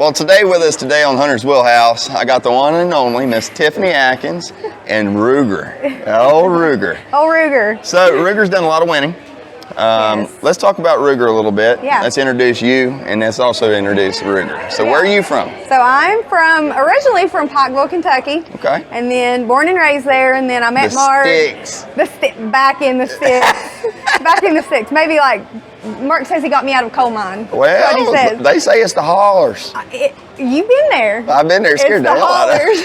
Well, today with us on Hunter's Wheelhouse, I got the one and only Miss Tiffany Adkins and Ruger. Oh, Ruger. Oh, Ruger. So Ruger's done a lot of winning. Yes. Let's talk about Ruger a little bit. Yeah. Let's introduce you, and let's also introduce Ruger. So where are you from? So I'm originally from Pikeville, Kentucky. Okay. And then born and raised there, and then I met Mark. Back in the sticks. Back in the sticks. Maybe like, Mark says he got me out of a coal mine. Well, That's what he says. they say it's the hollers. You've been there. I've been there, scared the hell out of me.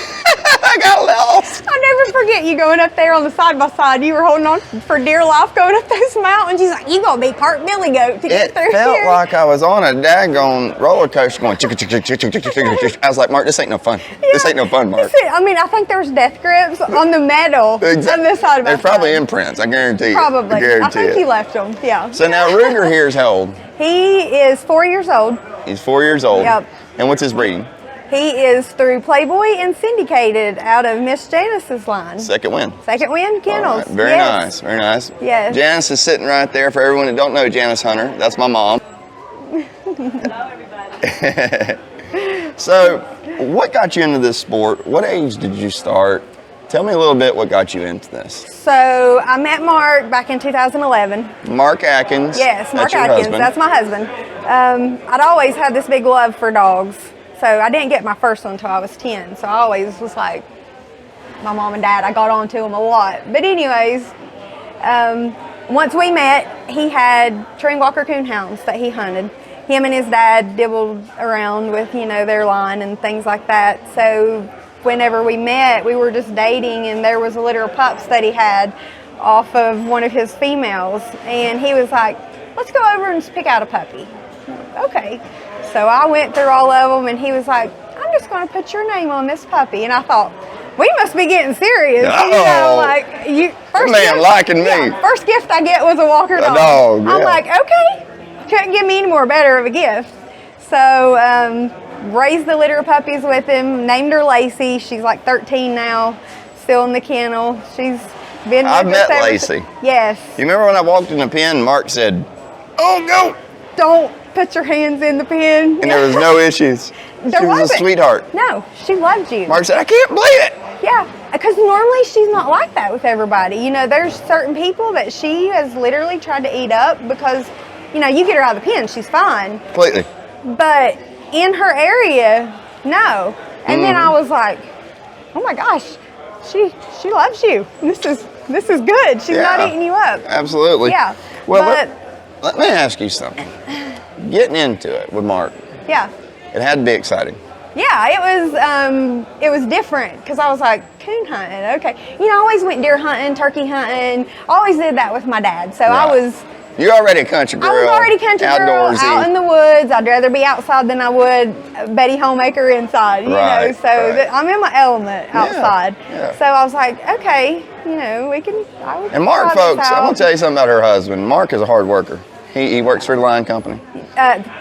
I got lost. I'll never forget you going up there on the side by side. You were holding on for dear life going up those mountains. He's like, you gonna be part Billy Goat to get through here. It felt like I was on a daggone roller coaster going chick, chick, chick, chick, chick, chick, chick, chick. I was like, Mark, this ain't no fun. Yeah. This ain't no fun, Mark. I mean, I think there was death grips on the metal exactly. on this side of There's probably imprints, I guarantee you. Probably. I think he left them, yeah. So now Ruger here is how old? He is 4 years old. He's 4 years old. Yep. And what's his breeding? He is through Playboy and syndicated out of Miss Janice's line. Second win. Second win, Kennels. Right. Very nice, very nice. Yes. Janice is sitting right there. For everyone that don't know Janice Hunter, that's my mom. Hello, everybody. So, what got you into this sport? What age did you start? Tell me a little bit what got you into this. So, I met Mark back in 2011. Mark Adkins. Yes, Mark that's your Adkins. husband. That's my husband. I'd always had this big love for dogs. So I didn't get my first one until I was 10. So I always was like, my mom and dad, I got on to them a lot. But anyways, once we met, he had Tree Walker coon hounds that he hunted. Him and his dad dibbled around with, their line and things like that. So whenever we met, we were just dating, and there was a litter of pups that he had off of one of his females. And he was like, let's go over and pick out a puppy. Okay. So I went through all of them, and he was like, I'm just going to put your name on this puppy. And I thought, we must be getting serious. First man liking me. Yeah, first gift I get was a Walker dog. I'm like, okay, couldn't give me any more better of a gift. So raised the litter of puppies with him, named her Lacey. She's like 13 now, still in the kennel. She's been I've met Lacey. Yes. You remember when I walked in the pen, Mark said, oh, go. Don't put your hands in the pen. And there was no issues. She was a sweetheart. No, she loved you. Mark said, I can't believe it. Yeah, because normally she's not like that with everybody. There's certain people that she has literally tried to eat up because, you get her out of the pen, she's fine. Completely. But in her area, no. And then I was like, oh my gosh, she loves you. This is good. She's not eating you up. Absolutely. Yeah. Well, let me ask you something. Getting into it with Mark. Yeah. It had to be exciting. Yeah, it was different because I was like, coon hunting, okay. I always went deer hunting, turkey hunting. Always did that with my dad. So right. You're already a country girl. I was already a country girl, out in the woods. I'd rather be outside than I would Betty Homemaker inside, you know. So I'm in my element outside. Yeah. So I was like, okay, we can. And Mark, folks, I'm gonna tell you something about her husband. Mark is a hard worker. He works for the line company.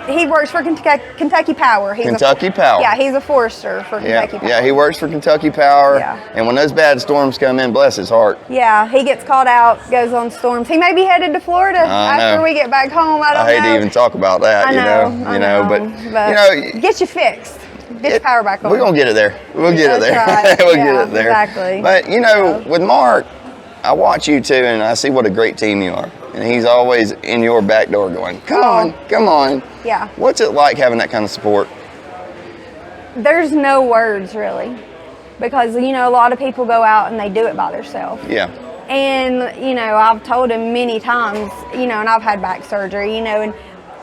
He works for Kentucky Power. Kentucky Power. Yeah, he's a forester for Kentucky Power. Yeah, he works for Kentucky Power. Yeah. And when those bad storms come in, bless his heart. Yeah, he gets called out, goes on storms. He may be headed to Florida after we get back home. I don't know. I hate to even talk about that, I know, but get you fixed. Get your power back on. We're gonna get it there. We'll get it there. Right. We'll get it there. Exactly. But with Mark, I watch you too, and I see what a great team you are. And he's always in your back door going, come on. Yeah. What's it like having that kind of support? There's no words, really. Because, a lot of people go out and they do it by themselves. Yeah. And, I've told him many times, and I've had back surgery, and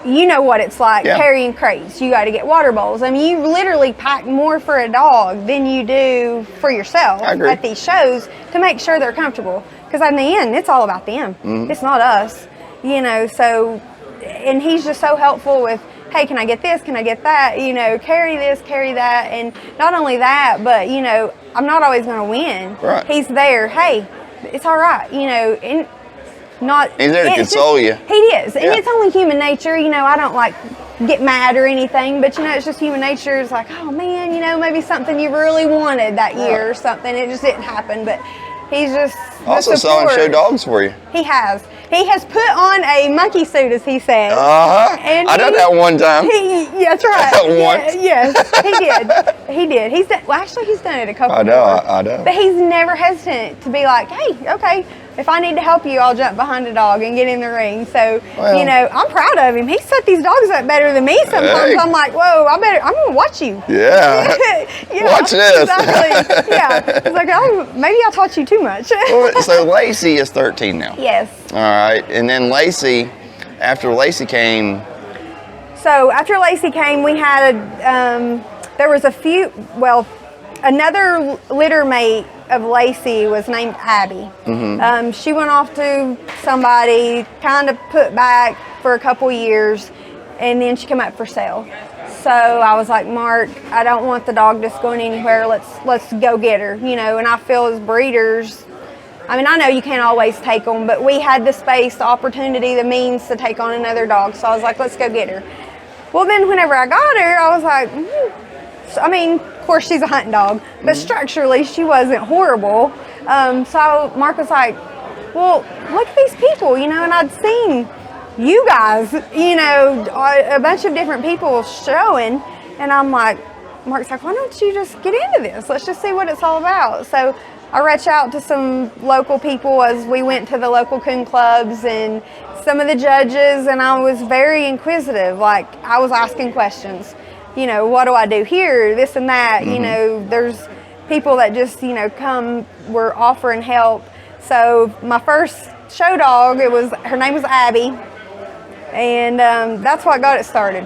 you know what it's like carrying crates. You got to get water bowls. I mean, you literally pack more for a dog than you do for yourself at these shows to make sure they're comfortable. Because in the end, it's all about them. Mm-hmm. It's not us, so, and he's just so helpful with, hey, can I get this? Can I get that? Carry this, carry that. And not only that, but, I'm not always going to win. Right. He's there. Hey, it's all right, and he's there to console you. He is. And it's only human nature. I don't get mad or anything, but it's just human nature. It's like, oh man, maybe something you really wanted that year or something. It just didn't happen. But He's just Also saw him show dogs for you. He has. He has put on a monkey suit, as he said. And I done that one time. That's right. Once. Yes, he did. He did. He's done, well, actually, he's done it a couple I know. times. I know. But he's never hesitant to be like, hey, okay, if I need to help you, I'll jump behind a dog and get in the ring. So, Well, you know, I'm proud of him. He set these dogs up better than me sometimes. Hey. I'm like, whoa, I'm going to watch you. Yeah. Yeah, Watch this. Exactly. Yeah. It's like, oh, maybe I taught you too much. So Lacey is 13 now. Yes. All right. And then Lacey, after Lacey came. So after Lacey came, we had there was another litter mate of Lacey was named Abby. She went off to somebody, kind of put back for a couple years, and then she came up for sale. So I was like, Mark, I don't want the dog just going anywhere. Let's go get her, you know. And I feel as breeders, I mean, I know you can't always take them, but we had the space, the opportunity, the means to take on another dog. So I was like, let's go get her. Well, then whenever I got her, I was like, I mean, of course she's a hunting dog, but structurally she wasn't horrible. So Mark was like, well, look at these people, you know, and I'd seen you guys, you know, a bunch of different people showing, and I'm like, Mark's like, why don't you just get into this? Let's just see what it's all about. So I reached out to some local people as we went to the local coon clubs and some of the judges, and I was very inquisitive. Like, I was asking questions, you know, what do I do here, this and that. You know, there's people that just, you know, were offering help. So my first show dog, her name was Abby, and that's what got it started.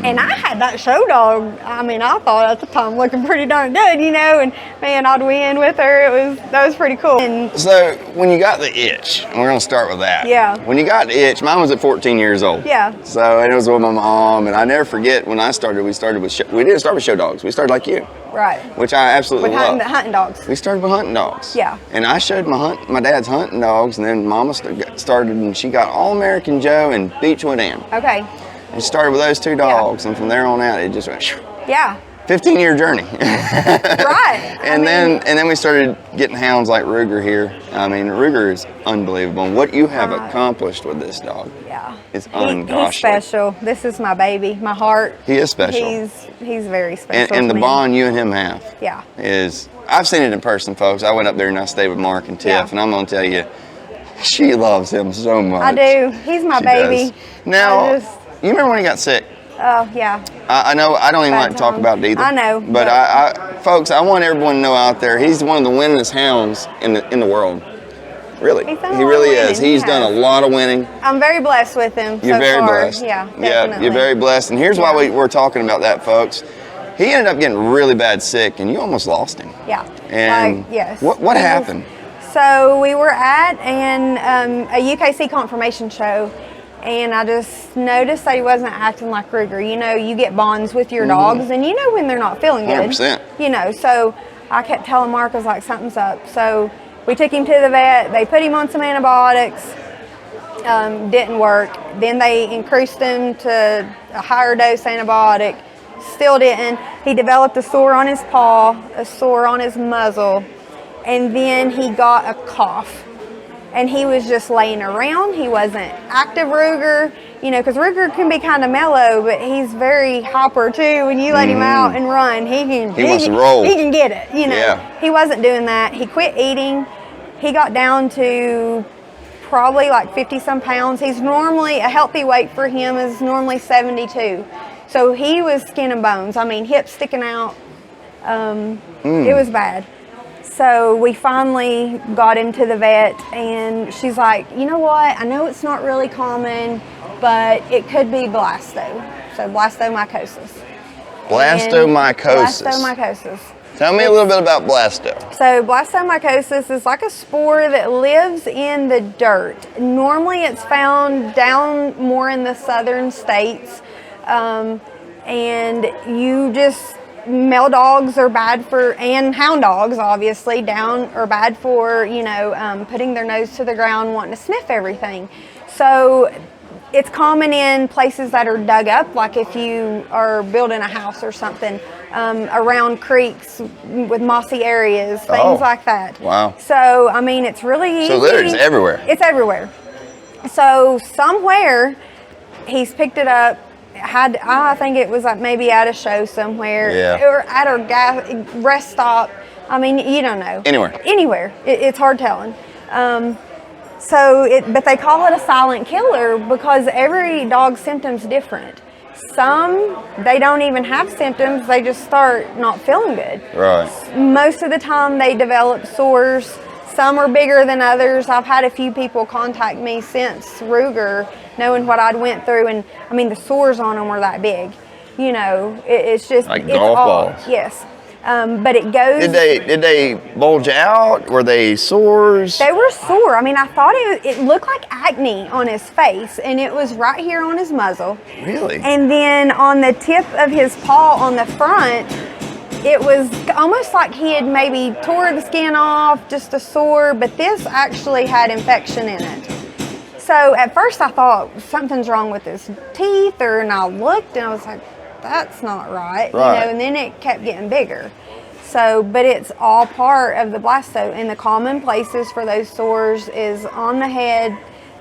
And I had that show dog, I mean, I thought at the time looking pretty darn good, you know, and man, I'd win with her. That was pretty cool. And So when you got the itch, and we're gonna start with that. Yeah. When you got the itch, mine was at 14 years old. Yeah. So and it was with my mom, and I never forget when I started. We didn't start with show dogs. We started like you. right. Which I absolutely With love. hunting dogs. We started with hunting dogs. Yeah. And I showed my dad's hunting dogs, and then Mama started, and she got All American Joe and Beechwood Ann. Okay. And started with those two dogs, and from there on out, it just went. Yeah. 15-year journey. Right. And then we started getting hounds like Ruger here. I mean, Ruger is unbelievable. And what you have accomplished with this dog Yeah. is He's ungoshly. special. This is my baby, my heart. He is special. He's very special. And to the me. bond you and him have Yeah. is, I've seen it in person, folks. I went up there and I stayed with Mark and Tiff, Yeah. and I'm going to tell you, she loves him so much. I do. He's my She baby. does. Now, I you remember when he got sick? Oh, yeah. I know, I don't even Bad like to talk time. about it either. I know, But folks, I want everyone to know out there, he's one of the winningest hounds in the world. Really. He's done a He lot really of is. winning. He's He done a has. lot of winning. I'm very blessed with him You're so very far. blessed. Yeah, Yeah, definitely. you're very blessed. And here's why Yeah. we're talking about that, folks. He ended up getting really bad sick, and you almost lost him. Yeah. And yes. what He was- happened? So we were at a UKC confirmation show, and I just noticed that he wasn't acting like Ruger. You know, you get bonds with your dogs, and you know when they're not feeling good. 100%. You know, so I kept telling Mark, I was like, something's up. So we took him to the vet. They put him on some antibiotics. Didn't work. Then they increased him to a higher dose antibiotic. Still didn't. He developed a sore on his paw, a sore on his muzzle, and then he got a cough. And he was just laying around. He wasn't active Ruger, you know, because Ruger can be kind of mellow, but he's very hyper too. When you let him out and run, he wants to roll. He can get it, you know. Yeah. He wasn't doing that. He quit eating. He got down to probably like 50 some pounds. He's normally, a healthy weight for him is normally 72. So he was skin and bones. I mean, hips sticking out. It was bad. So we finally got into the vet, and she's like, you know what? I know it's not really common, but it could be blasto. So blastomycosis. Blastomycosis. Blastomycosis. Tell me a little bit about blasto. So blastomycosis is like a spore that lives in the dirt. Normally it's found down more in the southern states. And you just, male dogs are bad for, and hound dogs obviously, are bad for, you know, putting their nose to the ground, wanting to sniff everything. So it's common in places that are dug up, like if you are building a house or something, around creeks with mossy areas, things like that. Wow. So, I mean, it's really easy. So it's everywhere. It's everywhere. So somewhere he's picked it up, I think it was like maybe at a show somewhere, or at a rest stop. I mean, you don't know. Anywhere. It's hard telling. But they call it a silent killer because every dog's symptom's different. Some, they don't even have symptoms, they just start not feeling good. Right. Most of the time they develop sores. Some are bigger than others. I've had a few people contact me since Ruger, knowing what I'd went through, and I mean the sores on them were that big. You know, it's just like golf balls. Yes. But it goes. Did they bulge out? Were they sores? They were sore. I mean, I thought it looked like acne on his face, and it was right here on his muzzle. Really? And then on the tip of his paw on the front, it was almost like he had maybe tore the skin off, just a sore, but this actually had infection in it. So at first I thought something's wrong with his teeth, and I looked and I was like, that's not right. You know, and then it kept getting bigger. So, but it's all part of the blasto, and the common places for those sores is on the head,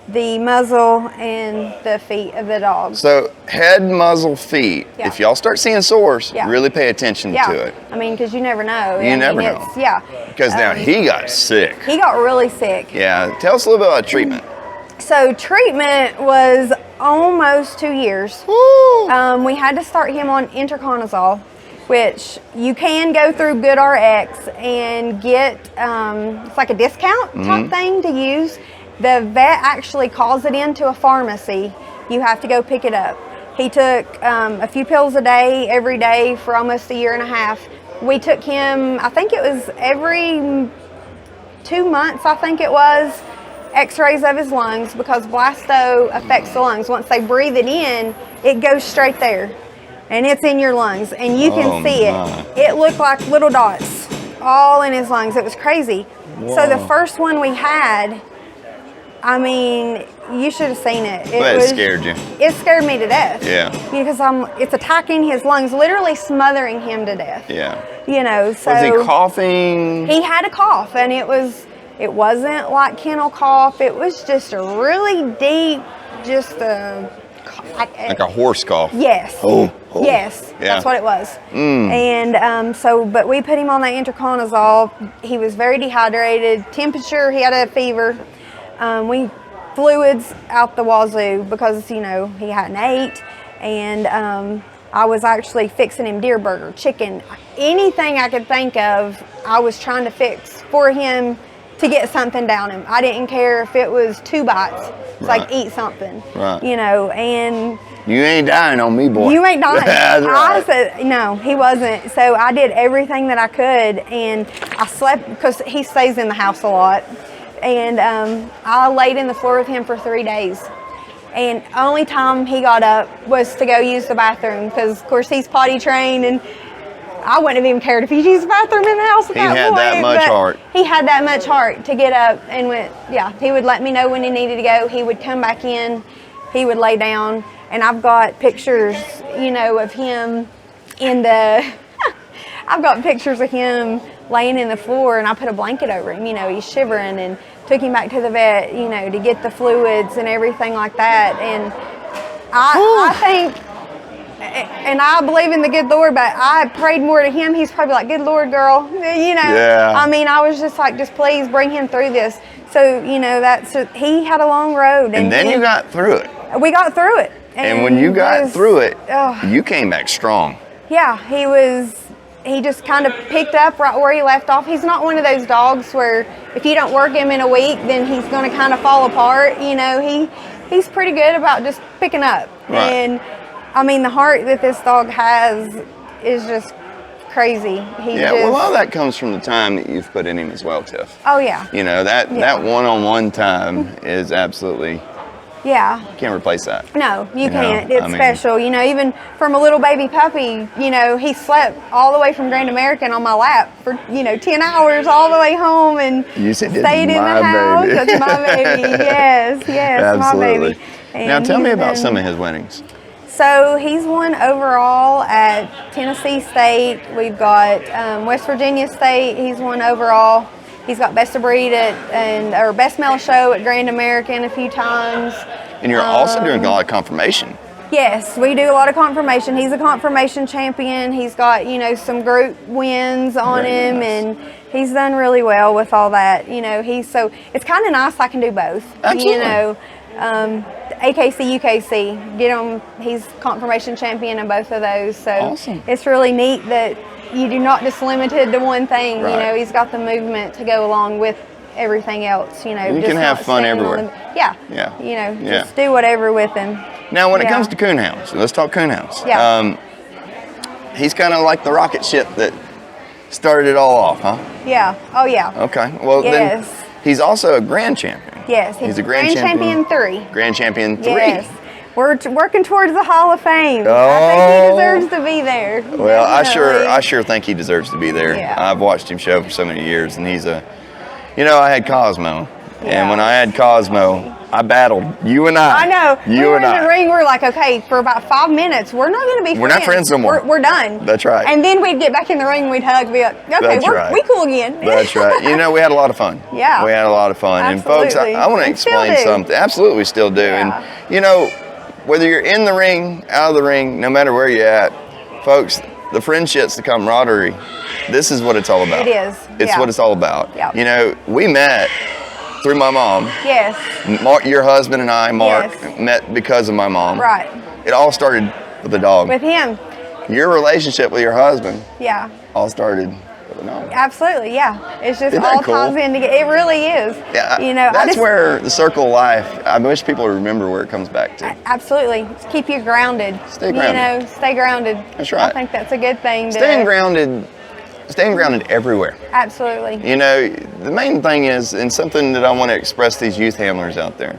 the muzzle, and the feet of the dog. So head, muzzle, feet. Yeah. If y'all start seeing sores, really pay attention to it. I mean, because you never know. You never know. Because now he got sick. He got really sick. Yeah. Tell us a little bit about treatment. So treatment was almost 2 years. We had to start him on Interconazole, which you can go through GoodRx and get, it's like a discount type thing to use. The vet actually calls it into a pharmacy. You have to go pick it up. He took a few pills a day, every day for almost 1.5 years. We took him, I think it was every 2 months, I think it was, x-rays of his lungs, because blasto affects the lungs. Once they breathe it in, it goes straight there, and it's in your lungs, and you can see it. It looked like little dots all in his lungs. It was crazy. So the first one we had, I mean, you should have seen it. It scared you. It scared me to death. Yeah. Because it's attacking his lungs, literally smothering him to death. Yeah. You know, so. Was he coughing? He had a cough, and it wasn't like kennel cough. It was just a really deep, like a horse cough. Yes. Oh. Yes, that's what it was. And but we put him on that Interconazole. He was very dehydrated. Temperature, he had a fever. We fluids out the wazoo because, you know, he hadn't ate. And I was actually fixing him deer burger, chicken, anything I could think of. I was trying to fix for him to get something down him. I didn't care if it was 2 bites. It's like, eat something, you know, and... You ain't dying on me, boy. You ain't dying. That's right. I said, no, he wasn't. So I did everything that I could, and I slept, because he stays in the house a lot, and I laid in the floor with him for 3 days. And only time he got up was to go use the bathroom, because, of course, he's potty trained, and I wouldn't have even cared if he used the bathroom in the house at that point. He had that much heart. He had that much heart to get up and went, he would let me know when he needed to go. He would come back in, he would lay down, and I've got pictures, you know, of him in the, I've got pictures of him laying in the floor, and I put a blanket over him, you know, he's shivering, and took him back to the vet, you know, to get the fluids and everything like that. And I think, and I believe in the good Lord, but I prayed more to him. He's probably like, good Lord, girl, you know. Yeah. I mean, I was just like, just please bring him through this. So, you know, he had a long road. And then you got through it. We got through it. And when you got through it, you came back strong. Yeah, he just kind of picked up right where he left off. He's not one of those dogs where if you don't work him in a week, then he's going to kind of fall apart. You know, he's pretty good about just picking up. Right. And I mean, the heart that this dog has is just crazy. Well, a lot of that comes from the time that you've put in him as well, Tiff. Oh, yeah. You know, that one-on-one time is absolutely... Yeah. You can't replace that. No, you can't. It's special. You know, even from a little baby puppy, you know, he slept all the way from Grand American on my lap for, 10 hours all the way home, and you said stayed in the house. That's my baby. Yes, Absolutely. my baby. Now tell me he's about been- some of his winnings. So he's won overall at Tennessee State. We've got West Virginia State. He's won overall. He's got best of breed or best male show at Grand American a few times. And you're also doing a lot of confirmation. Yes, we do a lot of confirmation. He's a confirmation champion. He's got, some group wins on Very him, nice. and he's done really well with all that. It's kind of nice I can do both. Absolutely. AKC, UKC, get him. He's confirmation champion in both of those. So Awesome. it's really neat that you do not just limited to one thing. Right. He's got the movement to go along with everything else. You just can have not fun staying on everywhere. Yeah. Just do whatever with him. Now, when it Yeah. comes to coon hounds, let's talk coon hounds. Yeah. He's kind of like the rocket ship that started it all off, huh? Yeah. Oh, yeah. Okay. Well, Yes. then he's also a grand champion. Yes. He's a Grand Champion 3. Grand champion 3. Yes. We're working towards the Hall of Fame. I Oh. think he deserves to be there. Well, Definitely. I sure think he deserves to be there. Yeah. I've watched him show for so many years, and he's I had Cosmo, Yeah. and when I had Cosmo, I battled you and I. I know. You we were and in I. the ring. We're like, okay, for about 5 minutes, we're not going to be friends. We're not friends no more. We're done. That's right. And then we'd get back in the ring, we'd hug, be like, okay, That's right. we cool again. That's right. We had a lot of fun. Yeah. We had a lot of fun. Absolutely. And folks, I want to And still explain do. something. Absolutely, we still do. Yeah. And whether you're in the ring, out of the ring, no matter where you're at, folks, the friendships, the camaraderie, this is what it's all about. It is. It's Yeah. what it's all about. Yeah. We met through my mom. Yes. Mark, your husband and I, Mark, Yes. met because of my mom. Right. It all started with the dog. With him. Your relationship with your husband Yeah. all started with the dog. Absolutely. Yeah. It's just Isn't that all cool? ties in together. It really is. Yeah, that's where the circle of life, I wish people would remember where it comes back to. Absolutely. Just keep you grounded. Stay grounded. Stay grounded. That's right. I think that's a good thing. Staying grounded everywhere. Absolutely. The main thing is, and something that I want to express to these youth handlers out there,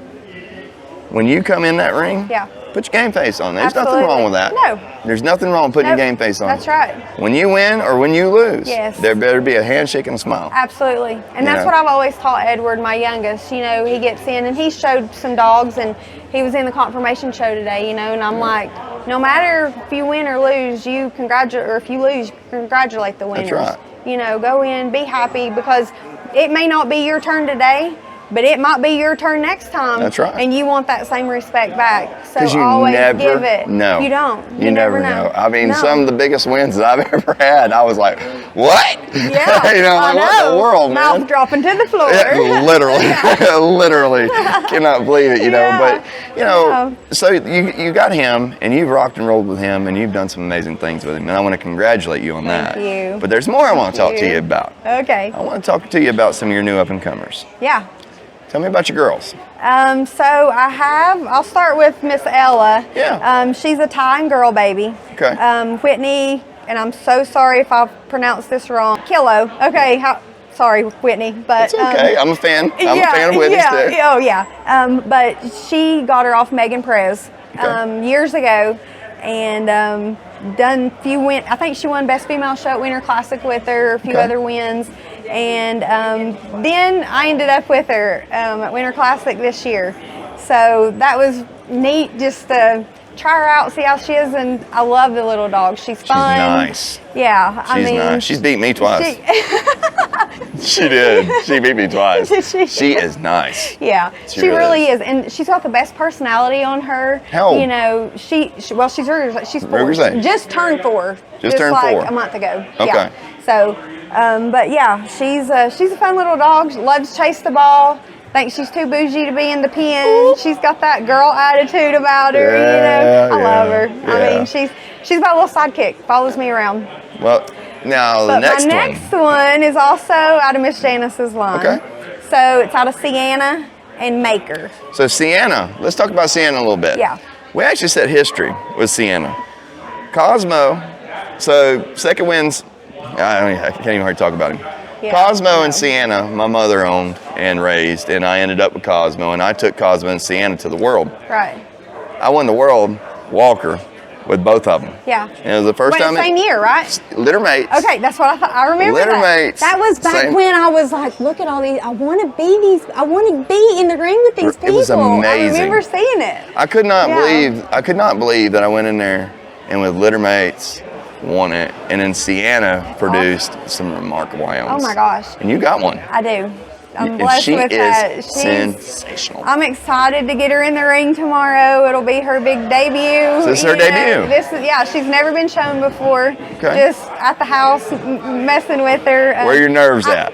when you come in that ring, Yeah. put your game face on. There's Absolutely. nothing wrong with that. No. There's nothing wrong with putting Nope. your game face on. That's right. When you win or when you lose, Yes. there better be a handshake and a smile. Absolutely. And that's Yeah. what I've always taught Edward, my youngest. He gets in and he showed some dogs, and he was in the confirmation show today, and I'm like, no matter if you win or lose, or if you lose, congratulate the winners. That's right. Go in, be happy, because it may not be your turn today, but it might be your turn next time. That's right. And you want that same respect back. So 'Cause you always never give it. know. You don't. You never know. I mean, No. some of the biggest wins that I've ever had, I was like, what? Yeah. Like, what in the world, Mouth man? dropping to the floor. Yeah, literally, literally, cannot believe it, Yeah. But Yeah. so you got him, and you've rocked and rolled with him, and you've done some amazing things with him, and I want to congratulate you on that. Thank you. But there's more I want to talk to you. you about. Okay. I want to talk to you about some of your new up and comers. Yeah. Tell me about your girls. So I'll start with Miss Ella. Yeah. She's a Thai girl baby. Okay. Whitney, and I'm so sorry if I pronounced this wrong. Kilo. Okay. Sorry, Whitney, but It's okay. I'm a fan. I'm a fan of Whitney's too. Oh yeah. But she got her off Megan Perez Okay. years ago, and done a few I think she won Best Female Show at Winter Classic with her, a few Okay. other wins, and then I ended up with her at Winter Classic this year. So that was neat, just to try her out, see how she is, and I love the little dog. She's fun. Nice. Yeah, She's nice. She's beat me twice. She did. She beat me twice. Did she? She is nice. Yeah, She she really really is, and she's got the best personality on her. How old? She's she's 4. Ruger's age. Just turned 4. Just turned like 4. a month ago. Okay. Yeah. So, but yeah, she's a fun little dog. She loves to chase the ball. Thinks she's too bougie to be in the pen. She's got that girl attitude about her. Yeah, I love her. yeah. I mean, she's my little sidekick. Follows me around. Well, now the But next my one. next one is also out of Miss Janice's line. Okay. So it's out of Sienna and Maker. So Sienna, let's talk about Sienna a little bit. Yeah. We actually set history with Sienna. Cosmo, so second wins, I can't even hardly talk about him. Yeah. Cosmo and Sienna, my mother owned and raised, and I ended up with Cosmo, and I took Cosmo and Sienna to the world. Right. I won the world, Walker, with both of them. Yeah. And it was the first time. Same year, right? Litter mates. Okay, that's what I thought. I remember Litter that. mates. That was back when I was like, look at all these. I want to be in the ring with these people. It was amazing. I remember seeing it. I could not believe that I went in there and with litter mates won it, and then Sienna produced some remarkable hounds. Oh my gosh. And you got one. I do. I'm And blessed she with is that. sensational. I'm excited to get her in the ring tomorrow. It'll be her big debut. So this is her debut? Yeah, she's never been shown before. Okay. Just at the house, messing with her. Where are your nerves at?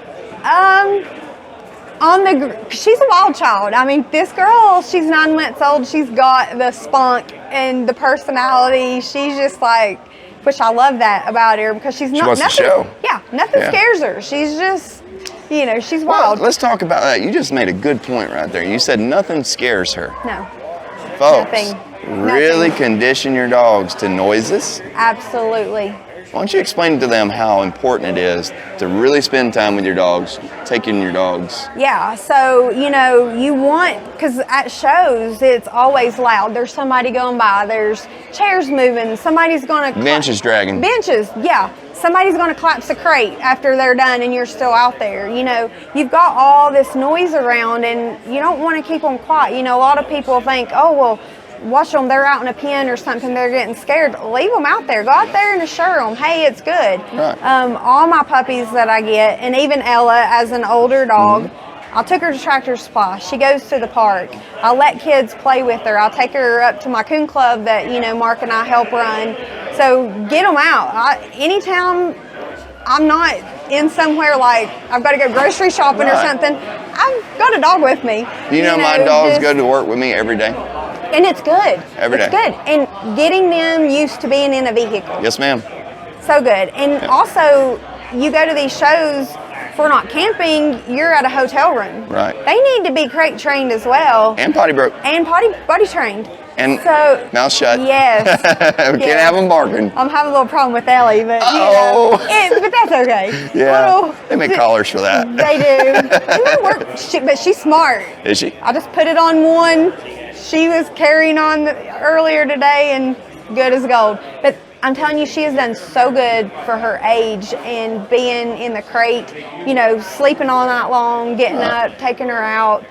She's a wild child. I mean, this girl, she's 9 months old. She's got the spunk and the personality. She's just like, which I love that about her because she wants to show. Yeah, nothing scares her. She's just, she's wild. Well, let's talk about that. You just made a good point right there. You said nothing scares her. No. Folks, Nothing. really condition your dogs to noises. Absolutely. Why don't you explain to them how important it is to really spend time with your dogs, taking your dogs? Yeah, so, you want, because at shows, it's always loud. There's somebody going by, there's chairs moving, somebody's going to... Benches dragging. Benches, yeah. Somebody's going to collapse a crate after they're done and you're still out there. You've got all this noise around and you don't want to keep them quiet. A lot of people think, oh, well, watch them, they're out in a pen or something, they're getting scared. Leave them out there. Go out there and assure them, hey, it's good. Right. All my puppies that I get, and even Ella as an older dog, I took her to Tractor Supply. She goes to the park. I let kids play with her. I'll take her up to my coon club that, Mark and I help run. So get them out. Anytime I'm not in somewhere like I've got to go grocery shopping or something, I've got a dog with me. My dogs go to work with me every day. And it's good. Every day. It's good. And getting them used to being in a vehicle. Yes, ma'am. So good. And also, you go to these shows, if we're not camping, you're at a hotel room. Right. They need to be crate trained as well. And potty broke. And potty trained. And so, mouth shut. Yes. We can't have them barking. I'm having a little problem with Ellie, but but that's okay. Yeah. They make collars for that. They do. It might work, but she's smart. Is she? I just put it on one. She was carrying on earlier today and good as gold. But I'm telling you, she has done so good for her age and being in the crate, sleeping all night long, getting up, taking her out.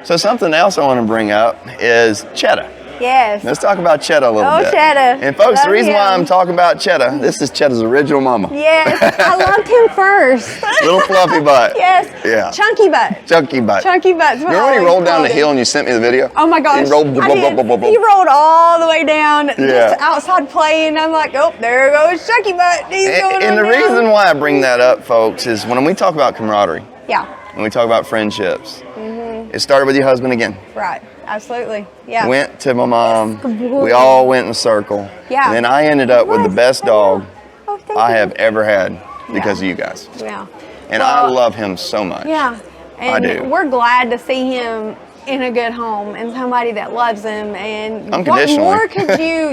So something else I want to bring up is Cheddar. Yes. Let's talk about Cheddar a little bit. Oh, Cheddar. And folks, the Love reason why him. I'm talking about Cheddar, this is Cheddar's original mama. Yes. I loved him first. Little fluffy butt. Yes. Yeah. Chunky butt. Chunky butt. Chunky butt. Remember when he rolled down the hill and you sent me the video? Oh my gosh. He rolled, I did. He rolled all the way down, just outside playing. I'm like, oh, there goes Chunky butt. He's going and the down. reason why I bring that up, folks, is when we talk about camaraderie, and we talk about friendships, it started with your husband again. Right. Absolutely. Yeah. Went to my mom. We all went in a circle. Yeah. And then I ended up with the best dog I have you. ever had because of you guys. Yeah. And I love him so much. Yeah. And I do. We're glad to see him in a good home and somebody that loves him. And unconditionally. What more could you,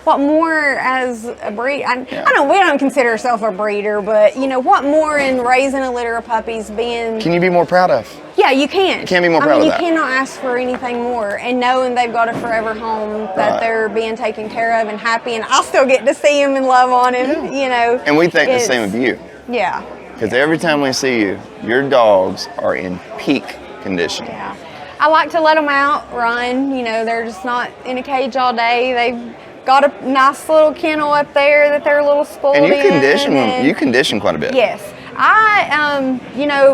what more as a breed, we don't consider ourselves a breeder, but what more in raising a litter of puppies being. Can you be more proud of? Yeah, you can. You can't be more proud of that. You cannot ask for anything more. And knowing they've got a forever home, that they're being taken care of and happy, and I'll still get to see him and love on him, And we think the same of you. Yeah. Because every time we see you, your dogs are in peak condition. Yeah. I like to let them out, run. They're just not in a cage all day. They've got a nice little kennel up there that they're a little spoiled in. And you condition them. You condition quite a bit. Yes. I,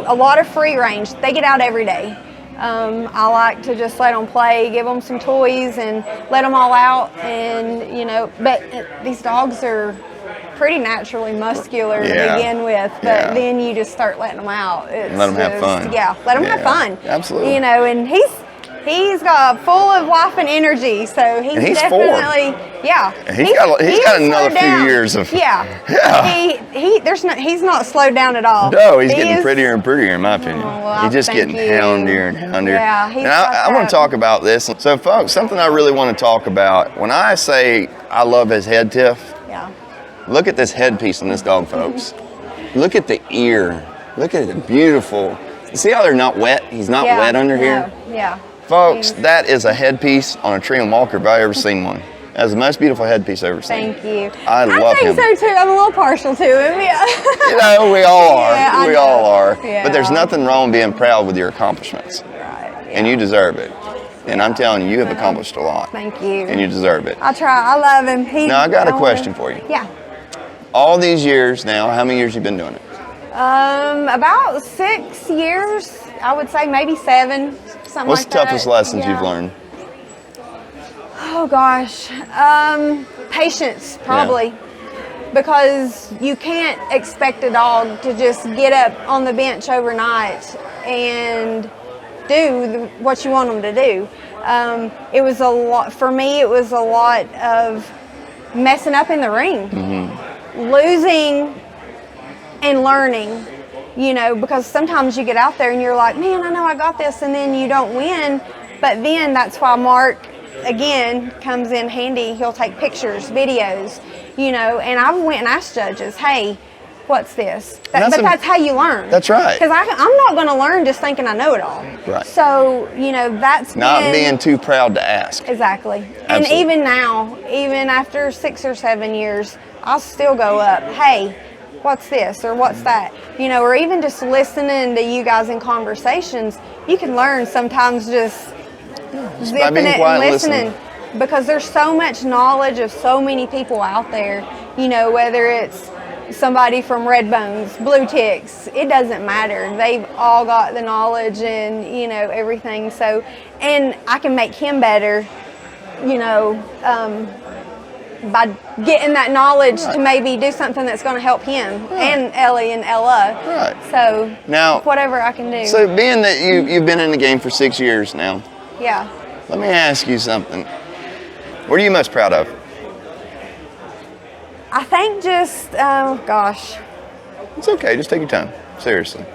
a lot of free range. They get out every day. I like to just let them play, give them some toys, and let them all out. And, but these dogs are pretty naturally muscular to begin with, but then you just start letting them out. Let them have fun. Yeah, let them have fun. Absolutely. And he's got full of life and energy, so he's definitely 4. Yeah. He's got another few years of he's not slowed down at all. No, he's getting prettier and prettier in my opinion. He's just getting houndier and houndier. Yeah, and I want to talk about this. So folks, something I really want to talk about, when I say I love his head tiff, look at this headpiece on this dog, folks. Look at the ear. Look at it, beautiful. See how they're not wet? He's not wet under here? Yeah. Folks, that is a headpiece on a tree and walker if I ever seen one. Has the most beautiful headpiece I've ever seen. Thank you. I love him. I think so too. I'm a little partial to him. Yeah. You know, we all are. Yeah, we all are. Yeah. But there's nothing wrong being proud with your accomplishments. Right. Yeah. And you deserve it. And I'm telling you, you have accomplished a lot. Thank you. And you deserve it. I try. I love him. Now, I got a question for you. Yeah. All these years now, how many years you been doing it? About 6 years. I would say maybe 7. Something What's like the toughest that. lessons you've learned? Oh gosh, patience probably, because you can't expect a dog to just get up on the bench overnight and do what you want them to do. It was a lot for me. It was a lot of messing up in the ring, losing and learning. You know, because sometimes you get out there and you're like, man, I know I got this, and then you don't win. But then that's why Mark, again, comes in handy. He'll take pictures, videos, you know, and I went and asked judges, hey, what's this? That's how you learn. That's right. Because I'm not going to learn just thinking I know it all. Right. So, you know, that's not being too proud to ask. Exactly. Absolutely. And even now, even after 6 or 7 years, I'll still go up, hey, what's this or what's that? You know, or even just listening to you guys in conversations, you can learn sometimes just zipping it and listening, because there's so much knowledge of so many people out there, you know, whether it's somebody from Red Bones, Blue Ticks, it doesn't matter. They've all got the knowledge and, you know, everything. So, and I can make him better, you know, by getting that knowledge to maybe do something that's going to help him and Ellie and Ella. Right. So now, whatever I can do. So being that you've been in the game for 6 years now. Yeah. Let me ask you something. What are you most proud of? I think just, oh gosh. It's okay, just take your time. Seriously.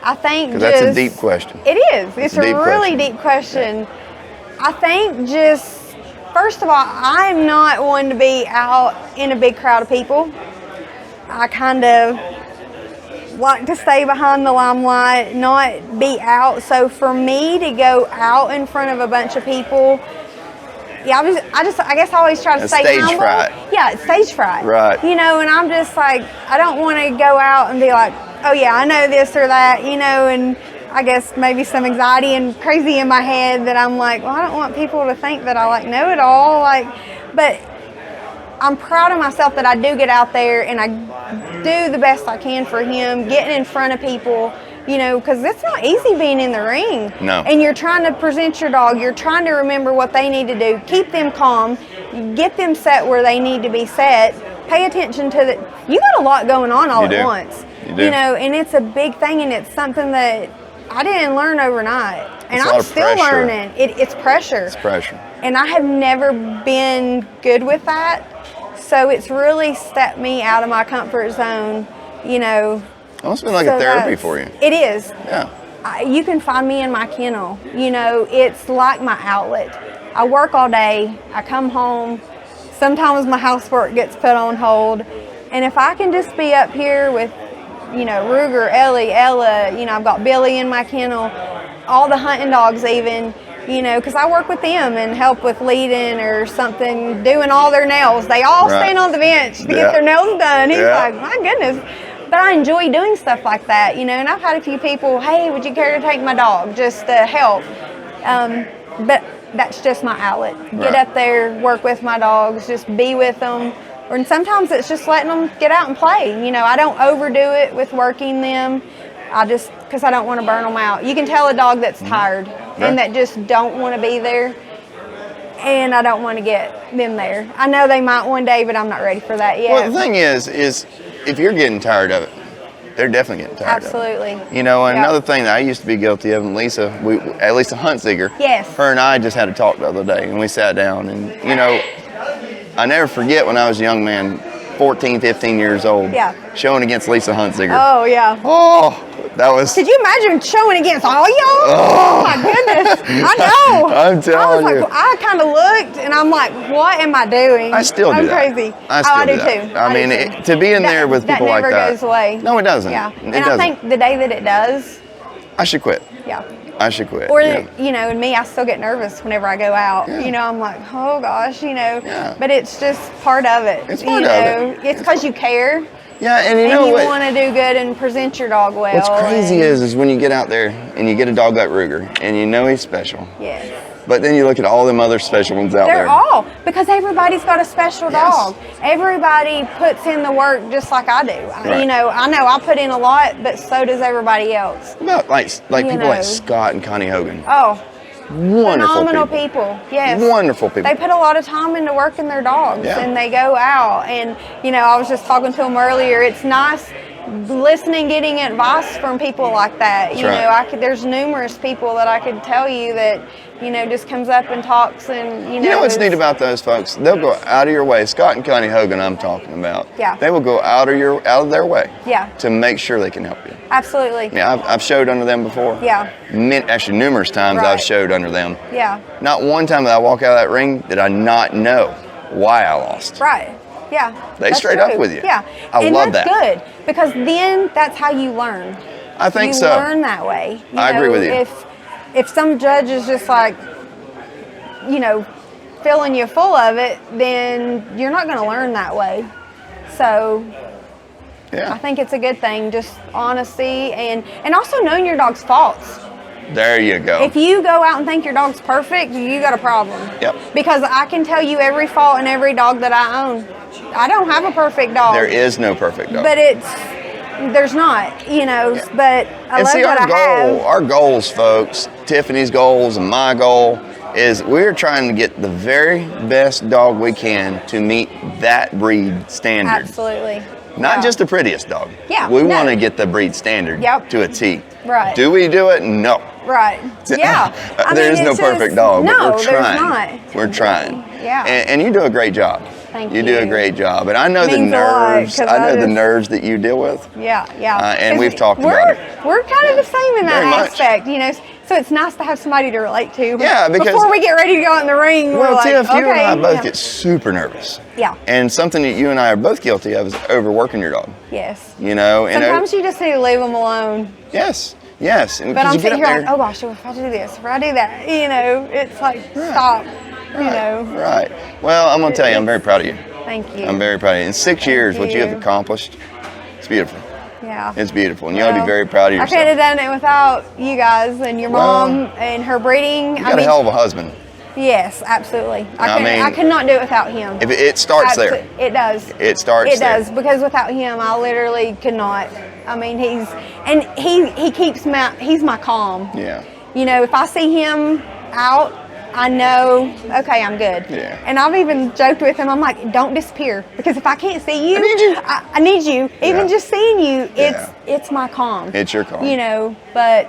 I think because that's a deep question. It is. It's a really deep question. I think just, first of all, I'm not one to be out in a big crowd of people. I kind of like to stay behind the limelight, not be out. So for me to go out in front of a bunch of people, yeah, I guess I always try to stay stage humble. fright. Yeah, it's stage fright. Right. You know, and I'm just like, I don't want to go out and be like, oh yeah, I know this or that, you know, and I guess maybe some anxiety and crazy in my head that I'm like, well, I don't want people to think that I like know it all. Like, but I'm proud of myself that I do get out there and I do the best I can for him, getting in front of people, you know, because it's not easy being in the ring. No. And you're trying to present your dog. You're trying to remember what they need to do, keep them calm, get them set where they need to be set, pay attention to the, you got a lot going on all at once. You do. You know, and it's a big thing, and it's something that I didn't learn overnight. And I'm still learning. It's pressure. It's pressure. And I have never been good with that. So it's really stepped me out of my comfort zone, you know. It must have been like a therapy for you. It is. Yeah. You can find me in my kennel. You know, it's like my outlet. I work all day. I come home. Sometimes my housework gets put on hold. And if I can just be up here with, you know, Ruger, Ellie, Ella, you know, I've got Billy in my kennel, all the hunting dogs even, you know, because I work with them and help with leading or something, doing all their nails. They all stand on the bench to get their nails done. He's like, my goodness. But I enjoy doing stuff like that, you know, and I've had a few people, hey, would you care to take my dog just to help? But that's just my outlet. Get up there, work with my dogs, just be with them. And sometimes it's just letting them get out and play. You know, I don't overdo it with working them. I just, because I don't want to burn them out. You can tell a dog that's tired and that just don't want to be there. And I don't want to get them there. I know they might one day, but I'm not ready for that yet. Well, the thing is if you're getting tired of it, they're definitely getting tired of it. Absolutely. You know, another thing that I used to be guilty of, and Lisa Huntziger, her and I just had a talk the other day, and we sat down, and, you know, I never forget when I was a young man, 14, 15 years old, showing against Lisa Huntziger. Oh, yeah. Oh, that was... Could you imagine showing against all y'all? Oh, my goodness. I know. I'm telling you. I kind of looked, and I'm like, what am I doing? I still do that. I'm crazy. I do too. I mean, to be in there with people like that. That never goes away. No, it doesn't. Yeah. It and doesn't. I think the day that it does... I should quit. Yeah. I should quit. Or, you know, and me, I still get nervous whenever I go out. Yeah. You know, I'm like, oh gosh, you know. Yeah. But it's just part of it. It's part of it. It's because you care. Yeah, and you know you what? want to do good and present your dog well. What's crazy is when you get out there and you get a dog like Ruger and you know he's special. Yes. But then you look at all them other special ones out there. They're all, because everybody's got a special dog. Everybody puts in the work just like I do. Right. You know I put in a lot, but so does everybody else. About like people like Scott and Connie Hogan. Oh, Wonderful phenomenal people. Yes. Wonderful people. They put a lot of time into working their dogs, Yeah. and they go out. And, you know, I was just talking to them earlier. It's nice listening, getting advice from people like that. That's You right. know, there's numerous people that I could tell you that, you know, just comes up and talks and, You know what's neat about those folks? They'll go out of your way. Scott and Connie Hogan, I'm talking about. Yeah. They will go out of their way. Yeah. To make sure they can help you. Absolutely. Yeah, I've showed under them before. Yeah. Actually, numerous times Right. I've showed under them. Yeah. Not one time that I walk out of that ring did I not know why I lost. Right. Yeah. They that's straight up true. with you. Yeah. I love that's that. good, because then that's how you learn. I think you so. learn that way. I agree with you. If some judge is just like, you know, filling you full of it, then you're not going to learn that way. So Yeah. I think it's a good thing, just honesty and also knowing your dog's faults. There you go. If you go out and think your dog's perfect, you got a problem. Yep. Because I can tell you every fault in every dog that I own. I don't have a perfect dog. There is no perfect dog. But there's not, you know, but I love what I have. Our goals, folks, Tiffany's goals and my goal is we're trying to get the very best dog we can to meet that breed standard. Absolutely. Not just the prettiest dog. Yeah, We no. want to get the breed standard to a T. Right. Do we do it? No. Right. Yeah. There is no perfect dog, but no, we're trying. There's not. We're trying. Yeah. And you do a great job. Thank You do a great job. And I know the Means a lot, nerves. 'cause I know the just- nerves that you deal with. Yeah, yeah. And we've talked we're, about it. We're kind of the same in that Very much. aspect, you know. So it's nice to have somebody to relate to. Yeah, because- before we get ready to go out in the ring, we're Well, like, Tiff, okay. you and I both yeah. get super nervous. Yeah. And something that you and I are both guilty of is overworking your dog. Yes. You know, and Sometimes you just need to leave them alone. yes. And But 'cause I'm you get sitting up here like, there- oh gosh, if I do this, if I do that, you know, it's like, stop, you know. Right. Well, I'm gonna tell you, I'm very proud of you. Thank you. I'm very proud of you. In 6 years, what you have you. accomplished, it's beautiful. Yeah. It's beautiful, and you ought to be Well, very proud of I yourself. couldn't have done it without you guys and your mom and her breeding. You got a hell of a husband. Yes, absolutely. I mean, I could not do it without him. If it starts there. It does. It starts It there. does, because without him, I literally could not. I mean, he keeps he's my calm. Yeah. You know, if I see him out, I know, okay, I'm good. Yeah. And I've even joked with him, I'm like, don't disappear, because if I can't see you, I need you. I need you. Even Yeah. just seeing you, Yeah. it's my calm. It's your calm. You know, but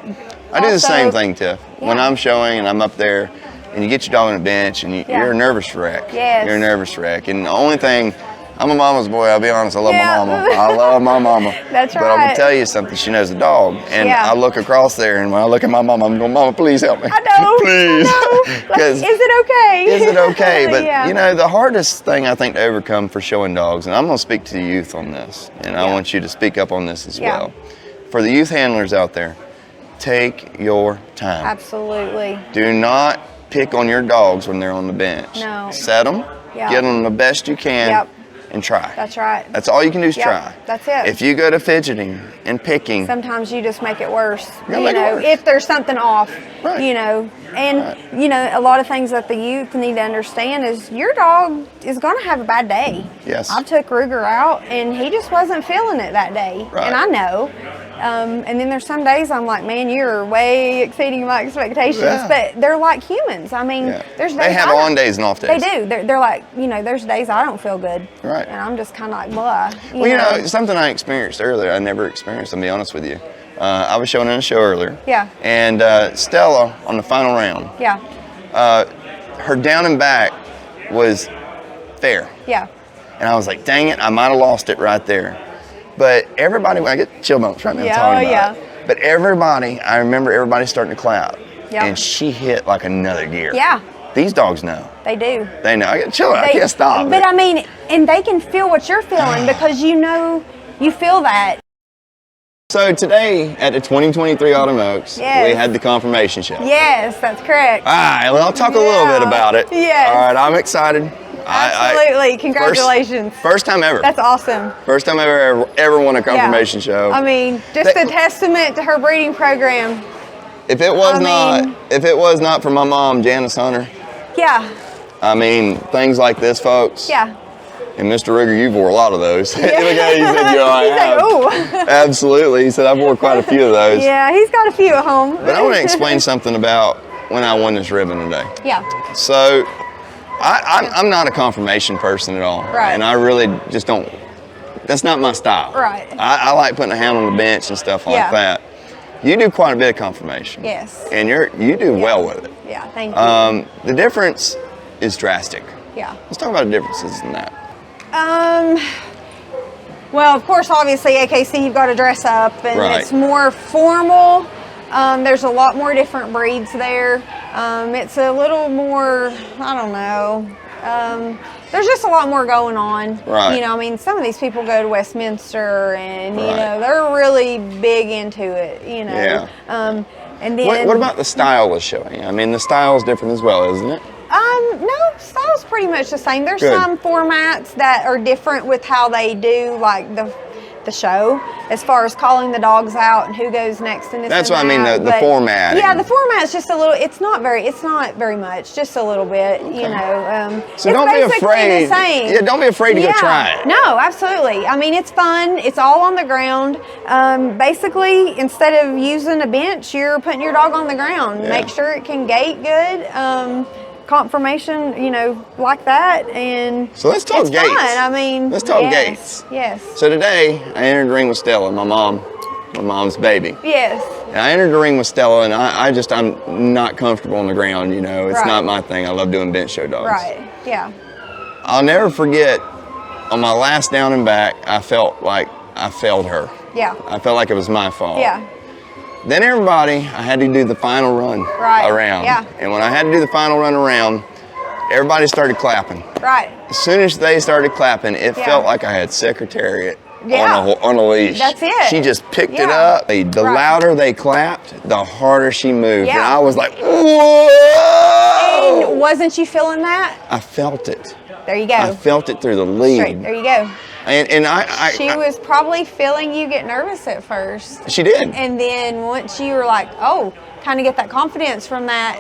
I do the also- same thing, Tiff. When Yeah. I'm showing and I'm up there, and you get your dog on a bench, and Yeah. you're a nervous wreck. Yes. You're a nervous wreck. And the only thing, I'm a mama's boy, I'll be honest, I love Yeah. my mama. I love my mama. That's But I'm going right. to tell you something, she knows the dog. And Yeah. I look across there, and when I look at my mama, I'm going, Mama, please help me. I know. Please. I know. Like, 'Cause is it okay? Is it okay? But Yeah. you know, the hardest thing I think to overcome for showing dogs, and I'm going to speak to the youth on this, and I Yeah. want you to speak up on this as Yeah. well. For the youth handlers out there, take your time. Absolutely. Do not pick on your dogs when they're on the bench. No. Set them, Yeah. get them the best you can, Yep. and try. That's right. That's all you can do is Yep, try. that's it. If you go to fidgeting and picking, Sometimes you just make it worse. You're You gonna make it know, worse. if there's something off, Right. you know, and Right. you know, a lot of things that the youth need to understand is your dog is going to have a bad day. Yes. I took Ruger out and he just wasn't feeling it that day, Right. and I know. And then there's some days I'm like, man, you're way exceeding my expectations. Yeah. But they're like humans. I mean, yeah. there's days they have I don't- on days and off days. They do. They're like, you know, there's days I don't feel good. Right. And I'm just kind of like, blah. Well, you know, something I experienced earlier, I never experienced, I'll be honest with you. I was showing in a show earlier. Yeah. And Stella, on the final round, Yeah. her down and back was fair. Yeah. And I was like, dang it, I might have lost it right there. But everybody, when I get chill bumps right now Yeah, talking oh, about yeah. it. But everybody, I remember everybody starting to clap. Yeah. And she hit like another gear. Yeah. These dogs know. They do. They know. I get chill. I can't stop. But I mean, and they can feel what you're feeling because you know, you feel that. So today at the 2023 Autumn Oaks, we had the confirmation show. Yes, that's correct. All right, well, I'll talk a little bit about it. Yes. All right, I'm excited. Absolutely, congratulations. First time ever. That's awesome. First time ever won a confirmation show. I mean, just a testament to her breeding program. If it was not for my mom, Janice Hunter. Yeah. I mean, things like this, folks. Yeah. And Mr. Ruger, you've wore a lot of those. Yeah. Look at you said, I have. Like, ooh. Absolutely. He said, I've wore quite a few of those. Yeah, he's got a few at home. But I want to explain something about when I won this ribbon today. Yeah. So, I'm not a confirmation person at all. Right. And I really just don't, that's not my style. Right. I like putting a hound on the bench and stuff like that. You do quite a bit of confirmation. Yes. And you do well with it. Yeah, thank you. The difference is drastic. Yeah. Let's talk about the differences in that. Well, of course, obviously, AKC, you've got to dress up, and Right. it's more formal. There's a lot more different breeds there. It's a little more, I don't know. There's just a lot more going on. Right. You know, I mean, some of these people go to Westminster, and you Right. know, they're really big into it. You know. Yeah. And then. What about the style is showing? I mean, the style is different as well, isn't it? No, style's pretty much the same. There's Good. some formats that are different with how they do like the show, as far as calling the dogs out and who goes next and this. That's and what I mean, that. the format. Yeah, the format's just a little. It's not very much. Just a little bit, you know. So it's don't be basically afraid. The same. Yeah, don't be afraid to go try it. No, absolutely. I mean, it's fun. It's all on the ground. Basically, instead of using a bench, you're putting your dog on the ground. Yeah. Make sure it can gait good. Confirmation, you know, like that, and So let's talk it's gates. fun. I mean, Let's talk yes, gates. Yes. So today I entered the ring with Stella, my mom's baby. Yes. And I entered the ring with Stella, and I'm not comfortable on the ground. You know, it's not my thing. I love doing bench show dogs. Right. Yeah. I'll never forget. On my last down and back, I felt like I failed her. Yeah. I felt like it was my fault. Yeah. Then I had to do the final run around. Yeah. And when I had to do the final run around, everybody started clapping. Right. As soon as they started clapping, it felt like I had Secretariat Yeah. on a leash. That's it. She just picked it Yeah. up. The louder they clapped, the harder she moved. Yeah. And I was like, whoa! And wasn't you feeling that? I felt it. There you go. I felt it through the lead. Straight. There you go. And She was probably feeling you get nervous at first. She did. And then once you were like, oh, kind of get that confidence from that,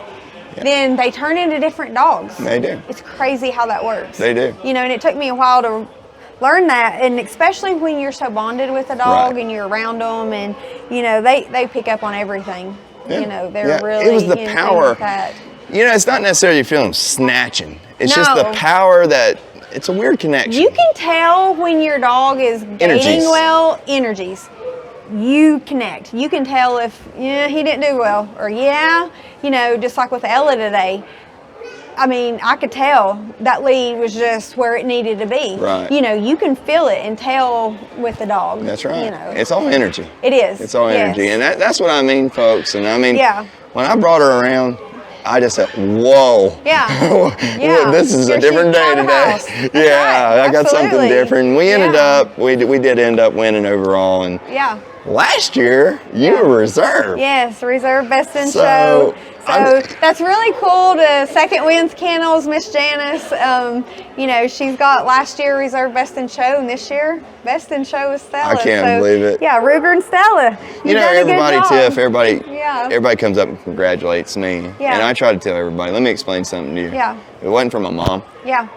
then they turn into different dogs. They do. It's crazy how that works. They do. You know, and it took me a while to learn that, and especially when you're so bonded with a dog and you're around them, and you know, they pick up on everything. Yeah. You know, they're really It was the in tune power. with that. You know, it's not necessarily feeling snatching. It's just No. the power that, it's a weird connection. You can tell when your dog is gaiting well, energies. You connect. You can tell if, he didn't do well, or you know, just like with Ella today. I mean, I could tell that lead was just where it needed to be. Right. You know, you can feel it and tell with the dog. That's right. You know, It's all energy. it is. It's all energy. Yes. And that's what I mean, folks. And I mean, Yeah. when I brought her around, I just said, whoa. Yeah. Well, this is a Here different she's day out of today. house. That's Yeah, right. I got something Absolutely. different. We ended Yeah. up, we did end up winning overall. And Yeah. last year, you were reserved. Yes, reserve best in So, show. So I'm- that's really cool to Second Wins Kennels, Miss Janice. You know, she's got last year reserve best in show, and this year best in show with Stella. I can't believe it. Yeah, Ruger and Stella. You know, done a good everybody, job. Tiff, everybody Yeah. comes up and congratulates me. Yeah. And I try to tell everybody, let me explain something to you. Yeah. If it wasn't for my mom, Yeah.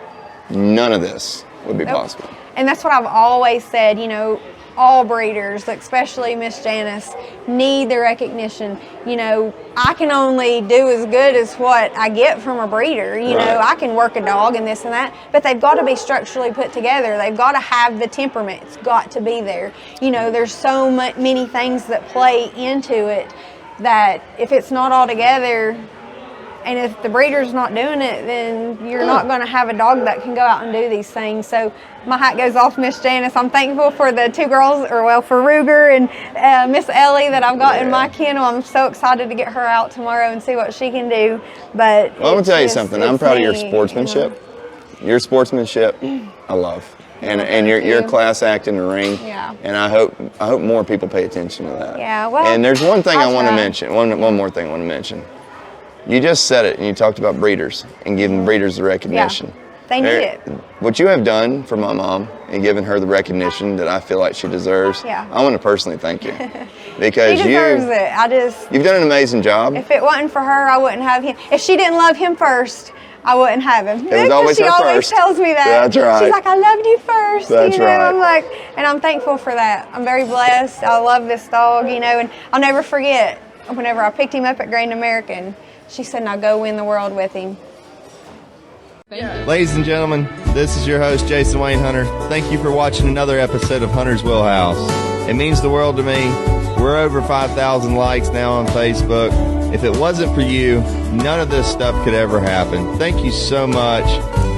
none of this would be Nope. possible. And that's what I've always said, you know, all breeders, especially Miss Janice, need the recognition. You know, I can only do as good as what I get from a breeder. You know, I can work a dog and this and that, but they've got to be structurally put together. They've got to have the temperament. It's got to be there. You know, there's so many things that play into it that if it's not all together, and if the breeder's not doing it, then you're not going to have a dog that can go out and do these things. So my hat goes off Miss Janice. I'm thankful for the two girls, or well, for Ruger and Miss Ellie that I've got in my kennel. I'm so excited to get her out tomorrow and see what she can do. But Well, I'm going to tell you it's something. just- I'm it's proud of your neat, sportsmanship. Your sportsmanship, I love. and you're a class act in the ring. Yeah. And I hope more people pay attention to that. Yeah. Well. And there's one thing I want to try. mention. One more thing I want to mention. You just said it, and you talked about breeders and giving breeders the recognition. Yeah. They need it. What you have done for my mom and giving her the recognition that I feel like she deserves, Yeah. I want to personally thank you. Because He deserves it. You've done an amazing job. If it wasn't for her, I wouldn't have him. If she didn't love him first, I wouldn't have him. It was always she her always first. tells me that. That's right. She's like, I loved you first. That's you know? right. I'm like, and I'm thankful for that. I'm very blessed. I love this dog, you know, and I'll never forget whenever I picked him up at Great American, she said, now go win the world with him. Ladies and gentlemen, this is your host, Jason Wayne Hunter. Thank you for watching another episode of Hunter's Wheelhouse. It means the world to me. We're over 5,000 likes now on Facebook. If it wasn't for you, none of this stuff could ever happen. Thank you so much.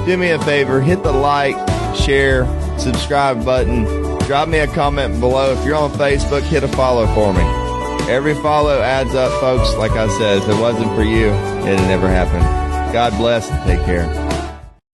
Do me a favor, hit the like, share, subscribe button. Drop me a comment below. If you're on Facebook, hit a follow for me. Every follow adds up, folks. Like I said, if it wasn't for you, it'd never happen. God bless and take care.